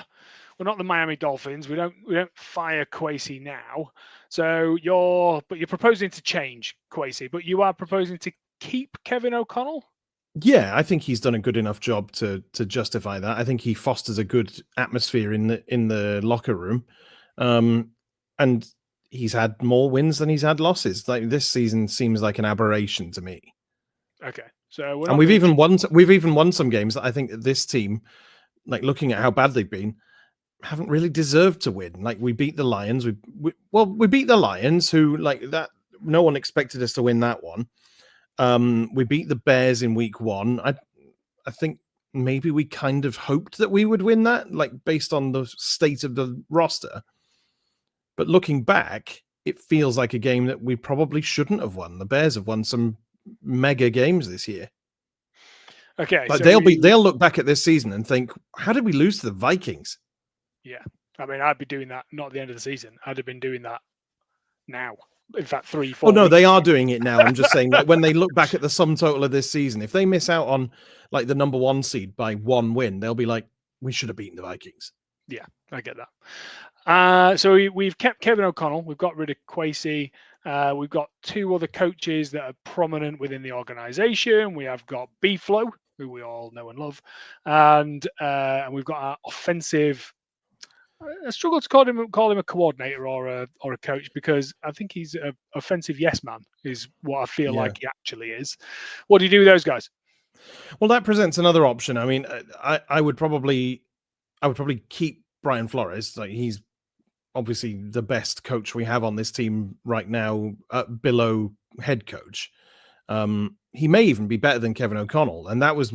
the Miami Dolphins. We don't fire Kwesi now. So you're proposing to change Kwesi, but you are proposing to keep Kevin O'Connell. Yeah, I think he's done a good enough job to justify that. I think he fosters a good atmosphere in the locker room, and he's had more wins than he's had losses. Like this season seems like an aberration to me. Okay, so we've even won some games that I think that this team, like looking at how bad they've been, haven't really deserved to win. Like we beat the Lions, we beat the Lions, who like that no one expected us to win that one. We beat the Bears in week 1. I think maybe we kind of hoped that we would win that, like based on the state of the roster. But looking back, it feels like a game that we probably shouldn't have won. The Bears have won some mega games this year. Okay, like so they'll look back at this season and think, how did we lose to the Vikings? Yeah, I mean, I'd be doing that not at the end of the season. I'd have been doing that now. In fact, 3-4. Oh no, they are doing it now. I'm just saying, like when they look back at the sum total of this season, if they miss out on like the number 1 seed by 1 win, they'll be like, we should have beaten the Vikings. Yeah, I get that. So we've kept Kevin O'Connell. We've got rid of Kwesi. We've got 2 other coaches that are prominent within the organization. We have got B-Flow, who we all know and love, and we've got our offensive. I struggle to call him a coordinator or a coach, because I think he's an offensive yes man is what I feel like he actually is. What do you do with those guys? Well, that presents another option. I mean, I would probably keep Brian Flores. Like he's obviously the best coach we have on this team right now, below head coach. He may even be better than Kevin O'Connell. And that was,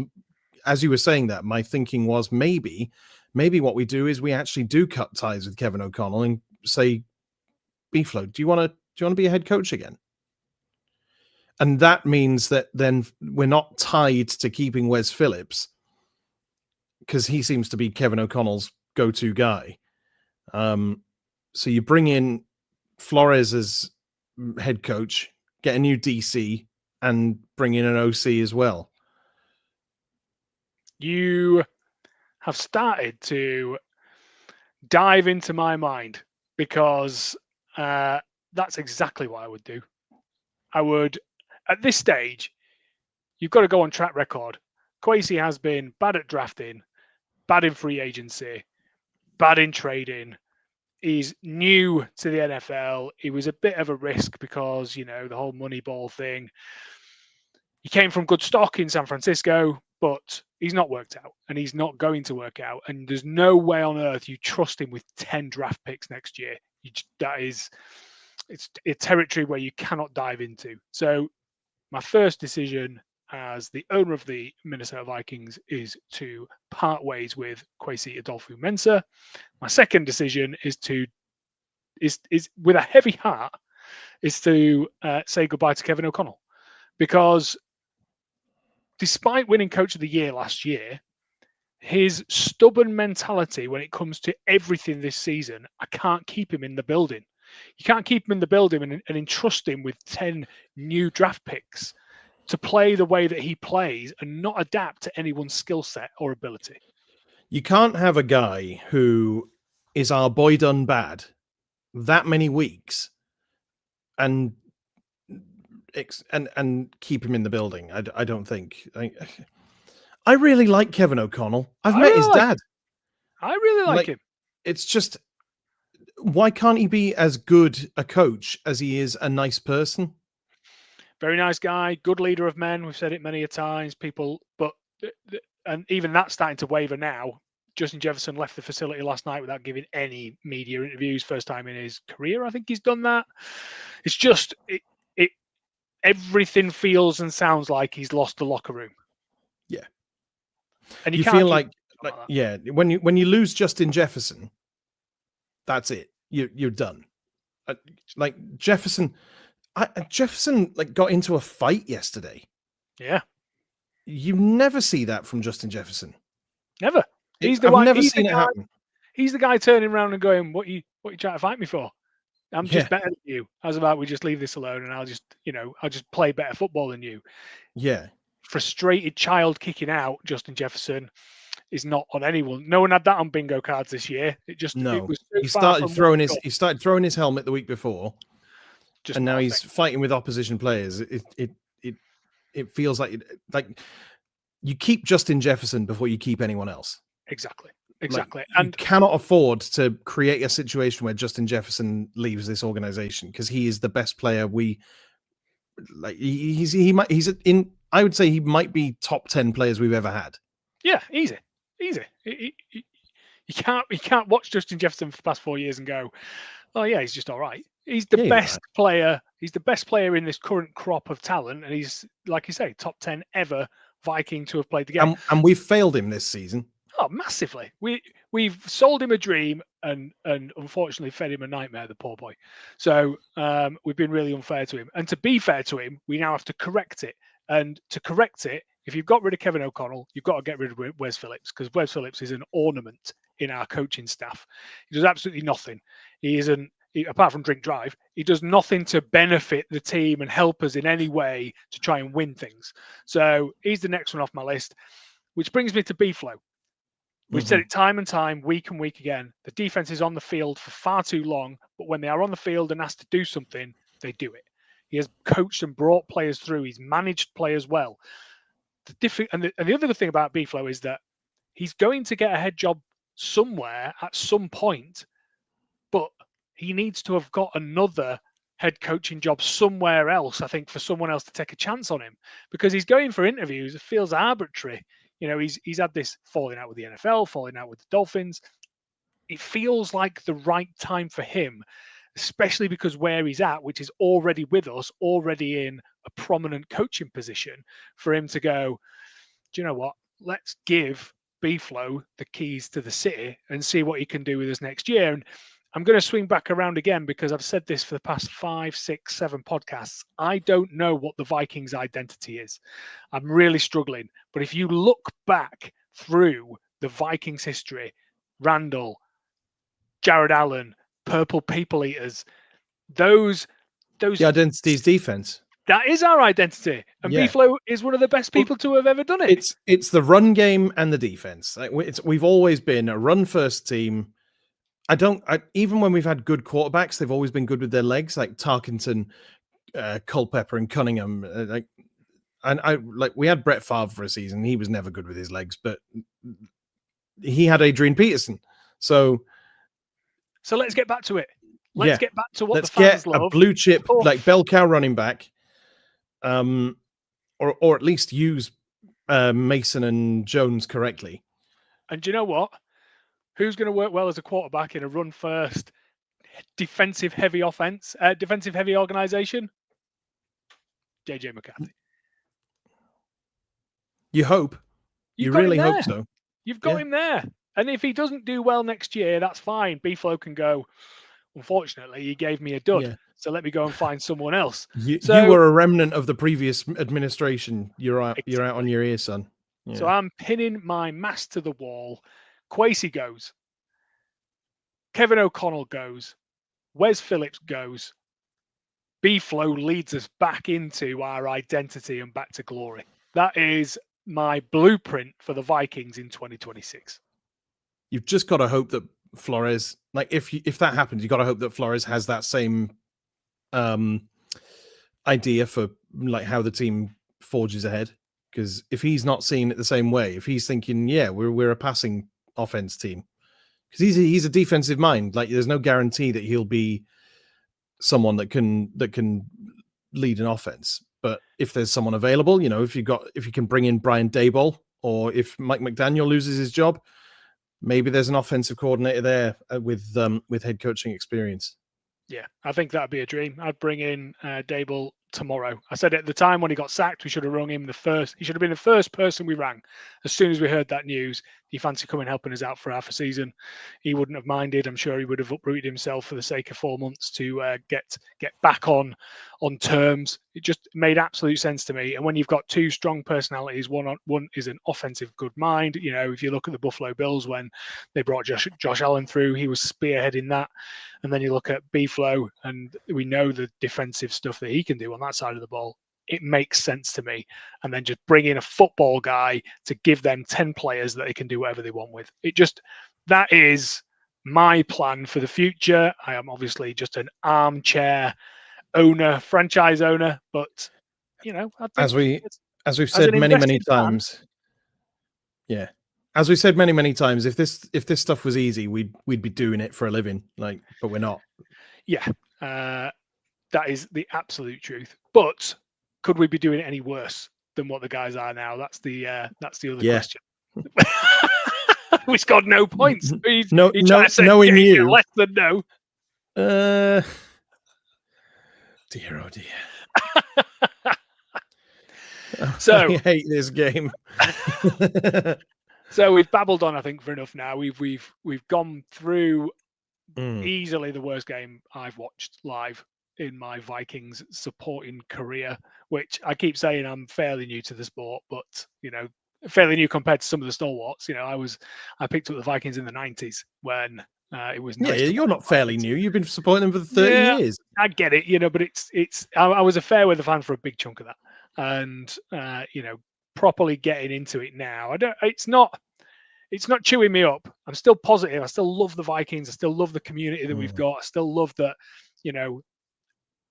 as you were saying that, my thinking was maybe what we do is we actually do cut ties with Kevin O'Connell and say, B-Flow, do you want to be a head coach again? And that means that then we're not tied to keeping Wes Phillips, because he seems to be Kevin O'Connell's go-to guy. So you bring in Flores as head coach, get a new DC, and bring in an OC as well. You have started to dive into my mind, because that's exactly what I would do. I would, at this stage, you've got to go on track record. Kwesi has been bad at drafting, bad in free agency, bad in trading. He's new to the NFL. He was a bit of a risk because, the whole Moneyball thing. He came from good stock in San Francisco, but he's not worked out, and he's not going to work out. And there's no way on earth you trust him with 10 draft picks next year. It's a territory where you cannot dive into. So my first decision as the owner of the Minnesota Vikings is to part ways with Kwesi Adolphou-Mensah. My second decision is with a heavy heart is to say goodbye to Kevin O'Connell, because despite winning Coach of the Year last year, his stubborn mentality when it comes to everything this season, I can't keep him in the building. You can't keep him in the building and entrust him with 10 new draft picks to play the way that he plays and not adapt to anyone's skill set or ability. You can't have a guy who is our boy done bad that many weeks and keep him in the building. I don't think. I really like Kevin O'Connell. I've met his dad. I really like him. It's just, why can't he be as good a coach as he is a nice person? Very nice guy, good leader of men. We've said it many a times. And even that's starting to waver now. Justin Jefferson left the facility last night without giving any media interviews. First time in his career, I think he's done that. It's just everything feels and sounds like he's lost the locker room. Yeah, and you feel like yeah, when you lose Justin Jefferson, that's it. You're done. Like Jefferson got into a fight yesterday. Yeah, you never see that from Justin Jefferson. Never. I've never seen it happen. He's the guy turning around and going, "What you trying to fight me for? I'm just better than you. How's about we just leave this alone and I'll just play better football than you." Yeah. Frustrated child kicking out Justin Jefferson is not on anyone. No one had that on bingo cards this year. It was so he started throwing his helmet the week before, and now he's fighting with opposition players. It feels like you keep Justin Jefferson before you keep anyone else. Exactly. And you cannot afford to create a situation where Justin Jefferson leaves this organization, because he is the best player I would say he might be top 10 players we've ever had. Yeah, easy. You can't watch Justin Jefferson for the past 4 years and go, "Oh yeah, he's just all right." He's the best player. He's the best player in this current crop of talent, and he's, like you say, top 10 ever Viking to have played the game. And we've failed him this season. Oh, massively. We've sold him a dream and unfortunately fed him a nightmare, the poor boy. So we've been really unfair to him. And to be fair to him, we now have to correct it. And to correct it, if you've got rid of Kevin O'Connell, you've got to get rid of Wes Phillips, because Wes Phillips is an ornament in our coaching staff. He does absolutely nothing. Apart from drink drive, he does nothing to benefit the team and help us in any way to try and win things. So he's the next one off my list, which brings me to B-Flow. We've said it time and time, week and week again. The defense is on the field for far too long, but when they are on the field and asked to do something, they do it. He has coached and brought players through. He's managed players well. The other good thing about B-Flow is that he's going to get a head job somewhere at some point, but he needs to have got another head coaching job somewhere else, I think, for someone else to take a chance on him, because he's going for interviews. It feels arbitrary. He's had this falling out with the NFL, falling out with the Dolphins. It feels like the right time for him, especially because where he's at, which is already with us, already in a prominent coaching position, for him to go, "Do you know what? Let's give B-Flow the keys to the city and see what he can do with us next year." And I'm going to swing back around again, because I've said this for the past 5, 6, 7 podcasts. I don't know what the Vikings' identity is. I'm really struggling. But if you look back through the Vikings' history, Randall, Jared Allen, Purple People Eaters, the identity is defense. That is our identity. And B-Flow is one of the best people to have ever done it. It's the run game and the defense. We've always been a run-first team. Even when we've had good quarterbacks, they've always been good with their legs, like Tarkenton, Culpepper, and Cunningham. We had Brett Favre for a season. He was never good with his legs, but he had Adrian Peterson. So let's get back to it. Let's get back to what let's the fans get love. A blue chip, like bell cow running back, or at least use Mason and Jones correctly. And do you know what? Who's going to work well as a quarterback in a run-first, defensive-heavy organization? JJ McCarthy. You hope. You really hope so. You've got him there. And if he doesn't do well next year, that's fine. B-Flow can go, "Unfortunately, he gave me a dud, so let me go and find someone else." You were a remnant of the previous administration. You're out on your ear, son. Yeah. So I'm pinning my mast to the wall. Kwesi goes. Kevin O'Connell goes. Wes Phillips goes, B-Flow leads us back into our identity and back to glory. That is my blueprint for the Vikings in 2026. You've just got to hope that Flores, like if that happens, you've got to hope that Flores has that same idea for like how the team forges ahead. Because if he's not seeing it the same way, if he's thinking, yeah, we're a passing offense team, because he's a defensive mind. Like there's no guarantee that he'll be someone that can lead an offense. But if there's someone available, if you can bring in Brian Daboll, or if Mike McDaniel loses his job, maybe there's an offensive coordinator there with head coaching experience. Yeah, I think that'd be a dream. I'd bring in Daboll tomorrow. I said at the time when he got sacked, we should have rung him he should have been the first person we rang. As soon as we heard that news, do you fancy coming helping us out for half a season? He wouldn't have minded. I'm sure he would have uprooted himself for the sake of 4 months to get back on terms. It just made absolute sense to me. And when you've got two strong personalities, one is an offensive good mind. If you look at the Buffalo Bills when they brought Josh Allen through, he was spearheading that. And then you look at B-Flow, and we know the defensive stuff that he can do on that side of the ball. It makes sense to me. And then just bring in a football guy to give them 10 players that they can do whatever they want with. That is my plan for the future. I am obviously just an armchair owner, franchise owner, but I think as we've said many times. Yeah. As we said many times, if this stuff was easy, we'd be doing it for a living. But we're not. Yeah, that is the absolute truth. But could we be doing it any worse than what the guys are now? That's the other question. We scored no points. Knowing you less than no. Dear, oh dear. So I hate this game. So we've babbled on, I think, for enough now. We've gone through easily the worst game I've watched live in my Vikings supporting career, which I keep saying I'm fairly new to the sport, but fairly new compared to some of the stalwarts. I picked up the Vikings in the 90s when it was nice. Yeah, you're not fairly new. You've been supporting them for 30 years. I get it, but I was a fair weather fan for a big chunk of that, and properly getting into it now. It's not chewing me up. I'm still positive. I still love the Vikings. I still love the community that we've got. I still love that,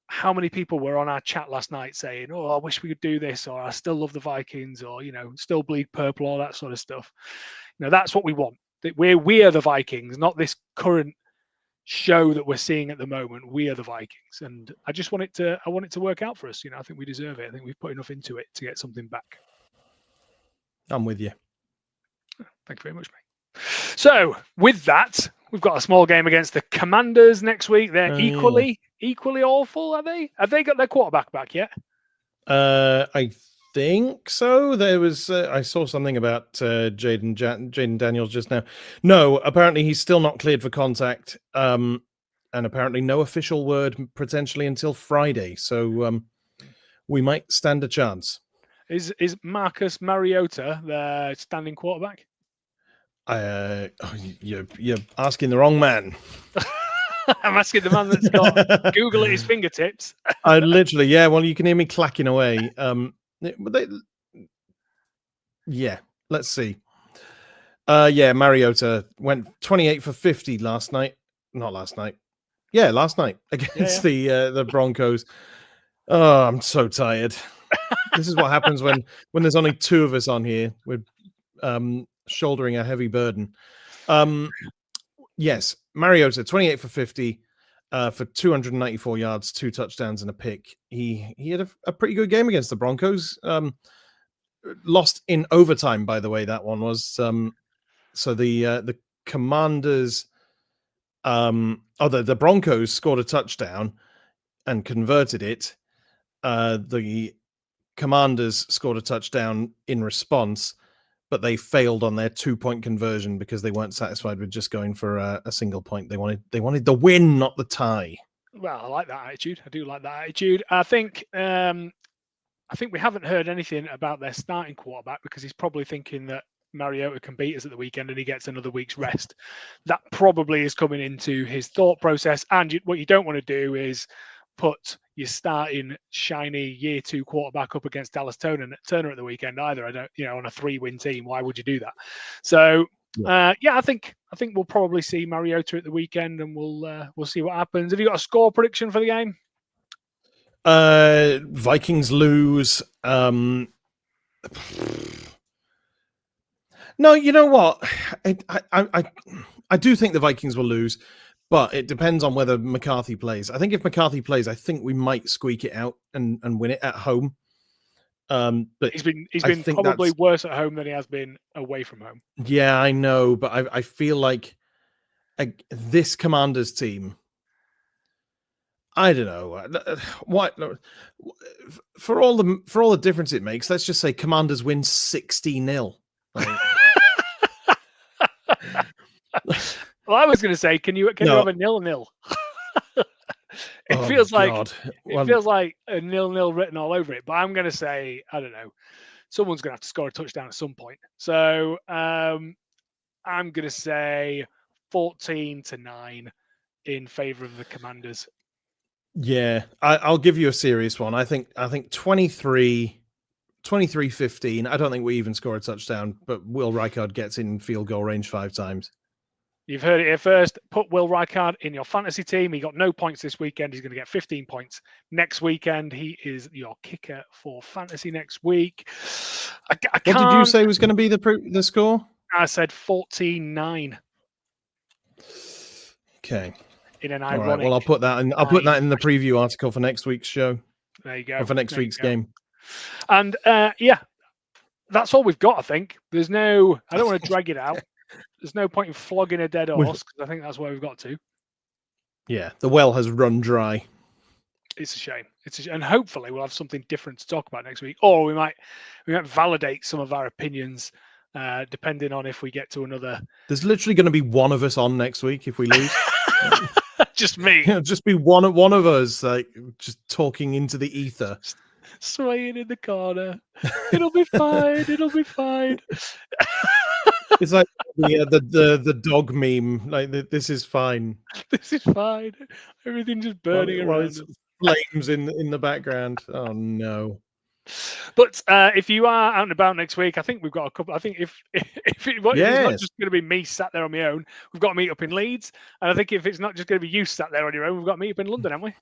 how many people were on our chat last night saying, "Oh, I wish we could do this," or "I still love the Vikings," or "Still bleed purple," all that sort of stuff. That's what we want. That we are the Vikings, not this current show that we're seeing at the moment. We are the Vikings, and I want it to work out for us. I think we deserve it. I think we've put enough into it to get something back. I'm with you. Thank you very much, mate. So with that, we've got a small game against the Commanders next week. They're equally awful, are they? Have they got their quarterback back yet? I think so. There was I saw something about Jaden Daniels just now. No, apparently he's still not cleared for contact. And apparently no official word potentially until Friday. So we might stand a chance. Is Marcus Mariota the standing quarterback? You're asking the wrong man. I'm asking the man that's got Google at his fingertips. I literally, yeah. Well, you can hear me clacking away. Let's see. Mariota went 28 for 50 last night. Not last night. Yeah, last night against the Broncos. Oh, I'm so tired. This is what happens when there's only two of us on here. We're shouldering a heavy burden. Yes, Mariota, 28 for 50 for 294 yards, 2 touchdowns and a pick. He had a pretty good game against the Broncos. Lost in overtime, by the way, that one was. So the Commanders, the Broncos scored a touchdown and converted it. The Commanders scored a touchdown in response, but they failed on their 2-point conversion because they weren't satisfied with just going for a single point. They wanted the win, not the tie. Well, I like that attitude. I do like that attitude. I think we haven't heard anything about their starting quarterback because he's probably thinking that Mariota can beat us at the weekend and he gets another week's rest. That probably is coming into his thought process. And what you don't want to do is put your starting shiny year 2 quarterback up against Dallas Turner at the weekend either. I don't, on a 3-win team, why would you do that? So I think we'll probably see Mariota at the weekend, and we'll see what happens. Have you got a score prediction for the game? Vikings lose. No, you know what? I do think the Vikings will lose, but it depends on whether McCarthy plays. I think if McCarthy plays, I think we might squeak it out and win it at home. But he's been probably worse at home than he has been away from home. Yeah, I know, but I feel like this Commanders team, I don't know what for all the difference it makes. Let's just say Commanders win 60-0. Right? Well, I was going to say, can you have a 0-0? It feels like a 0-0 written all over it. But I'm going to say, I don't know, someone's going to have to score a touchdown at some point. So I'm going to say 14-9 in favor of the Commanders. Yeah, I'll give you a serious one. I think 23-15. I don't think we even score a touchdown, but Will Rijkaard gets in field goal range 5 times. You've heard it here first. Put Will Rijkaard in your fantasy team. He got no points this weekend. He's going to get 15 points next weekend. He is your kicker for fantasy next week. What did you say was going to be the score? I said 14-9. Okay. In an ironic. All right, well, I'll put that in the preview article for next week's show. There you go. Or for next week's game. And that's all we've got. I think I don't want to drag it out. There's no point in flogging a dead horse, because I think that's where we've got to. Yeah, the well has run dry. It's a shame. And hopefully we'll have something different to talk about next week, or we might validate some of our opinions, depending on if we get to another. There's literally going to be one of us on next week if we lose. Just me. It'll just be one of us, like just talking into the ether, swaying in the corner. It'll be fine. It'll be fine. It's like the dog meme. Like this is fine. This is fine. Everything's just burning around. Flames in the background. Oh no. But if you are out and about next week, I think we've got a couple. I think if it's not just going to be me sat there on my own, we've got to meet up in Leeds. And I think if it's not just going to be you sat there on your own, we've got to meet up in London, haven't we?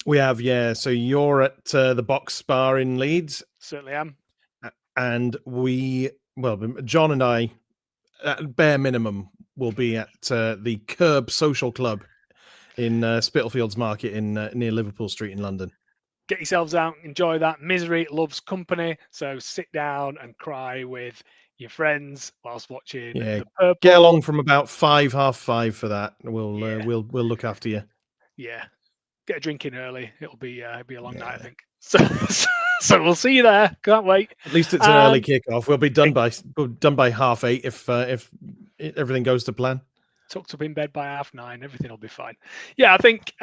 We have, yeah. So you're at the Box Bar in Leeds. Certainly am. And John and I, at bare minimum, will be at the Curb Social Club in Spitalfields Market near Liverpool Street in London. Get yourselves out, enjoy that. Misery loves company, so sit down and cry with your friends whilst watching. The Purple. Get along from about 5:30 for that. We'll look after you. Yeah, get a drink in early. It'll be a long night, I think. So we'll see you there. Can't wait. At least it's an early kickoff. We'll be done by 8:30 if everything goes to plan. Tucked up in bed by 9:30. Everything will be fine. Yeah, I think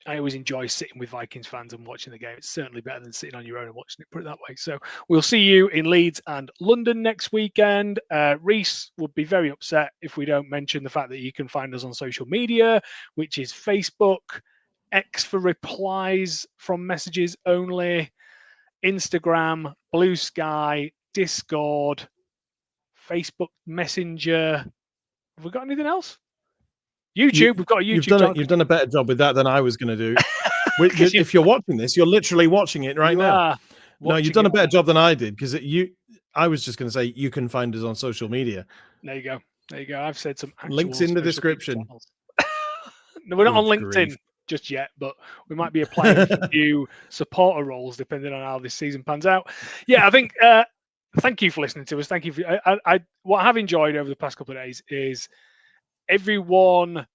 I always enjoy sitting with Vikings fans and watching the game. It's certainly better than sitting on your own and watching it, put it that way. So we'll see you in Leeds and London next weekend. Reese would be very upset if we don't mention the fact that you can find us on social media, which is Facebook, X for replies from messages only, Instagram, Blue Sky, Discord, Facebook Messenger. Have we got anything else? YouTube. We've got a YouTube. You've done a better job with that than I was going to do. If you're watching this, you're literally watching it right now. No, you've done a better job than I did, because I was just going to say you can find us on social media. There you go. I've said some links in the description. No, we're not on LinkedIn just yet, but we might be applying for new supporter roles depending on how this season pans out. Yeah, I think. Thank you for listening to us. Thank you for. What I have enjoyed over the past couple of days is everyone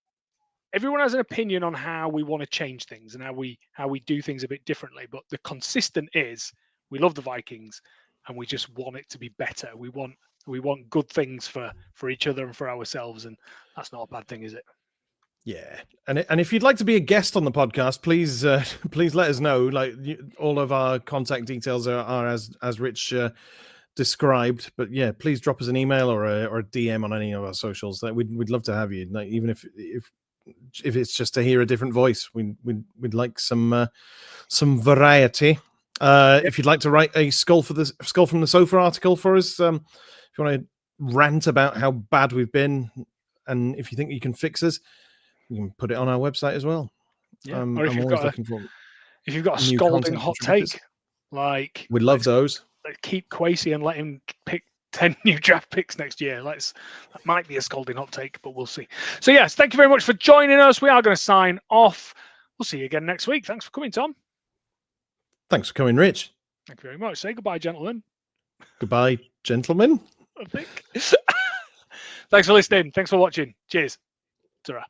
has an opinion on how we want to change things and how we do things a bit differently. But the consistent is we love the Vikings and we just want it to be better. We want good things for each other and for ourselves, and that's not a bad thing, is it? Yeah, and if you'd like to be a guest on the podcast, please let us know. Like all of our contact details are as Rich described. But yeah, please drop us an email or a DM on any of our socials. That we'd love to have you. Like, even if it's just to hear a different voice, we'd like some variety. If you'd like to write a skull from the sofa article for us, if you want to rant about how bad we've been, and if you think you can fix us, you can put it on our website as well. Yeah. I'm Or if always looking for you've got a new scalding content hot contributors. take, like We love those. let's keep Kwesi and let him pick 10 new draft picks next year. That might be a scalding hot take, but we'll see. So yes, thank you very much for joining us. We are going to sign off. We'll see you again next week. Thanks for coming, Tom. Thanks for coming, Rich. Thank you very much. Say goodbye, gentlemen. Goodbye, gentlemen. I think. Thanks for listening. Thanks for watching. Cheers. Ta-ra.